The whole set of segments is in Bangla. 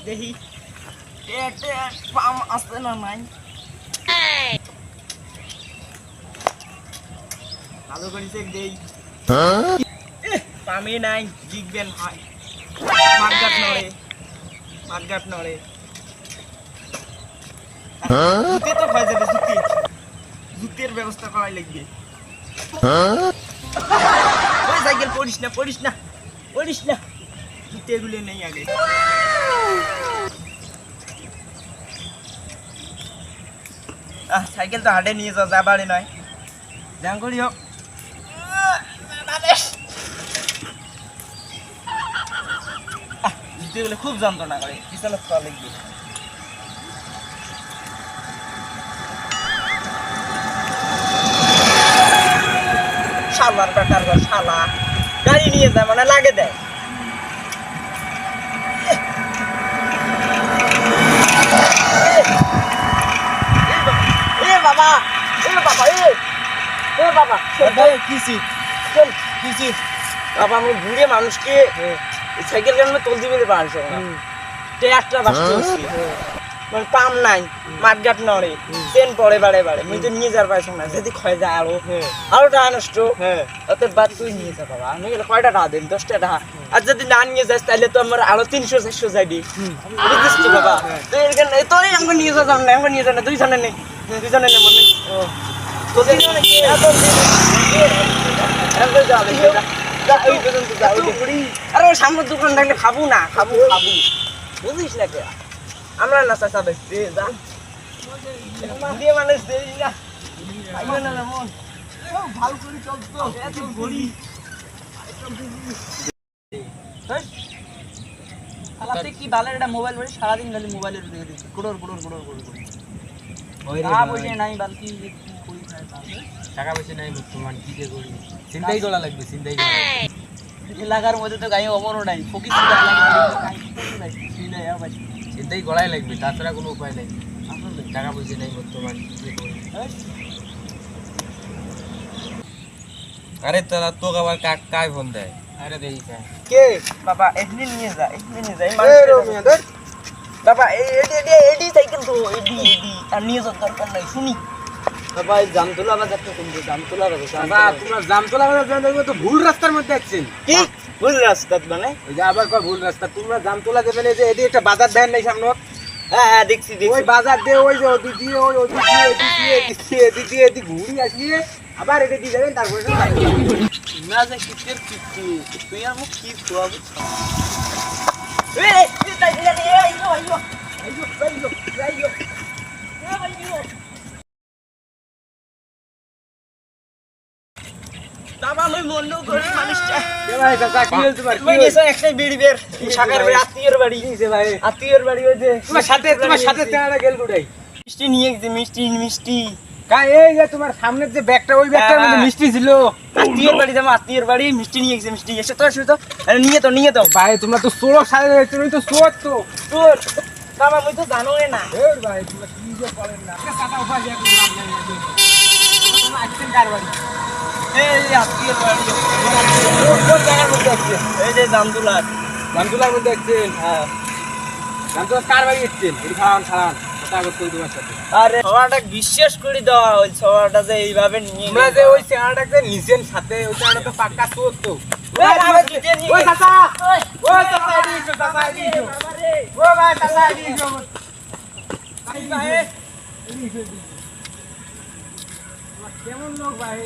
দেখি পাম আসতে না নাই ভালো করেছে দেই পামে নাই জিগবেন হয় মাঠঘাট নড়ে জুতে তো হয়ে যাবে জুতের ব্যবস্থা করাই লাগবে ওই সাইকেল পড়িস না জুতে গুলো নেই আগে সাইকেল তো হাটে নিয়ে যাবারে নয় যাং করি হোক জুতেগুলো খুব যন্ত্রণা করে পিছনে খাওয়া লাগবে শালার বেটার শালা গাড়ি নিয়ে যায় মানে লাগে দেয় বাবা বাবা আমি ঘুরে মানুষকে সাইকেল কেন তোল দিবে পারছো একটা মানে পাম নাই মাঠঘাট নড়ে ট্রেন পড়ে বাড়ে মুই তো নিয়ে যার পাইছ না যদি ক্ষয় যায় আরো টাকা নষ্ট অত বাদ তুই নিয়ে যা বাবা আমি কয়টা টাকা দেন 10 টাকা আর যদি না নিয়ে যাস তাহলে তো আমার আরো 300-400 যাইবি বুঝছিস তো বাবা তো এখানে তোই আমাকে নিয়ে যা না আমাকে নিয়ে যা না দুইজনে নেই মনে তোদের কি এত এত যাবে ওই পর্যন্ত যা আরে সামনের দোকান থাকলে খাবো বুঝিস না কে আমরা না চাচা বেশি যা দিয়ে মানুষ দেই না আইও না মন ভালো করে চলতো এত ঘড়ি আলাতে কি বালের একটা মোবাইল বলি সারা দিন খালি মোবাইলের দিকে দেখি কোড়র ওই রে বসে নাই বালতি কই খায় টাকা পয়সা নাই বর্তমান কি যে করি চিন্তাই করা লাগবে এলাকার মধ্যে তো গায়ে অমরও নাই ফকির চিন্তাই করাই লাগবে তাছাড়া কোনো উপায় নাই টাকা পয়সা নাই বর্তমান কি যে করি আরে তারা তোকে আবার কাই ফোন দেয় আরে দেখি কে বাবা এখানে নিয়ে যা বাবা এডি সাইকেল তো এডি আর নিয়ে যাওয়ার দরকার নাই শুনি বাবা জামতলা বাজার তো কোন জামতলা বাজার বাবা তোমরা জামতলা বাজার যাবে তো ভুল রাস্তার মধ্যে আছেন কি ভুল রাস্তা মানে ওই যে আবার কয় ভুল রাস্তা তোমরা জামতলা যাবেন এই যে এদি একটা বাজার দেন নাই সামনে হ্যাঁ দেখছি ওই বাজার দিয়ে ওই যে ওদিকে এদি ঘুরি আসিয়ে আবার এটা দিয়ে যাবেন তারপরে না যে কিসের কিস্তি তুই আর মুখ কি খোয়াবো আত্মীয়র বাড়ি ওই যে তোমার সাথে গেল কোথায় মিষ্টি নিয়ে গেছে মিষ্টি এই যে তোমার সামনের যে ব্যাগটা ওই ব্যাগটার মধ্যে মিষ্টি ছিল আত্মীয়র বাড়ি মিষ্টি নিয়ে গেছে মিষ্টি এসে তো নিয়ে তো ভাই তোমরা তো 16 সালে তুমি তো 16 তো তোর বাবা মুই তো জানো না এই ভাই তোমরা কি যে করেন না সাদা উপায় দিয়ে করলাম না তোমার অ্যাকশন কার বাড়ি এই আত্মীয়র বাড়ি কোন জায়গার মধ্যে আছে এই যে জামতুলার মধ্যে আছেন হ্যাঁ জামতুলা কার বাড়ি আছেন এই খাওয়ান কথা করতে তোমার সাথে আরে সবাটা বিশ্বাস করে দেওয়া ওই সবাটা যে এইভাবে নিয়ে তোমরা যে ওই চেহারাটাকে নিছেন সাথে ওই চেহারাটা তো পাক্কা চোর তো ওই চাচা কেমন লোক ভাই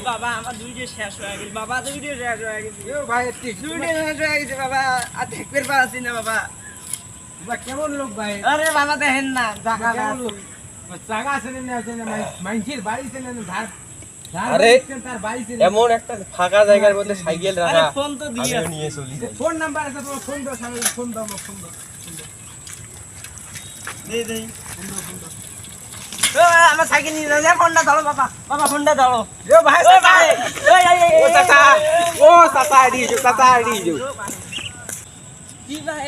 বাবা আমার দুইটা শেষ হয়ে গেছে বাবা দুইটা শেষ হয়ে গেছে ভাই দুইটা শেষ হয়ে গেছে বাবা আর দেখতে পাচ্ছি না বাবা কেমন লোক ভাই আরে বাবা দেখেন না জায়গা আছে না মাইনছির বাড়ি আছে না ধার আরে তার বাড়ি আছে এমন একটা ফাঁকা জায়গার মধ্যে সাইকেল রাখা ফোন তো দিয়ে নিয়ে চলি ফোন নাম্বার আছে তোমার ফোন দাও সামনে ফোন দাও দে আমার সাইকেল নিয়ে যাও ফোনটা ধরো বাবা ফোনটা ধরো ভাই চাচা কি ভাই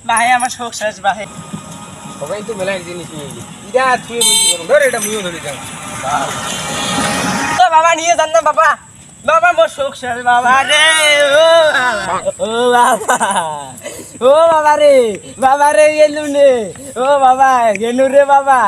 ভাই আমার শোক শেষ ভাই সবাই তো মেলায় জিনিস নিয়ে গেছি এটা তুই ধর এটা মুইও ধরে যাও বাবা নিয়ে যান না বাবা মোর শোক শেষ বাবা রে ও ও বাবা, ও বাবা রে গেলু রে, ও বাবা গেলু রে বাবা,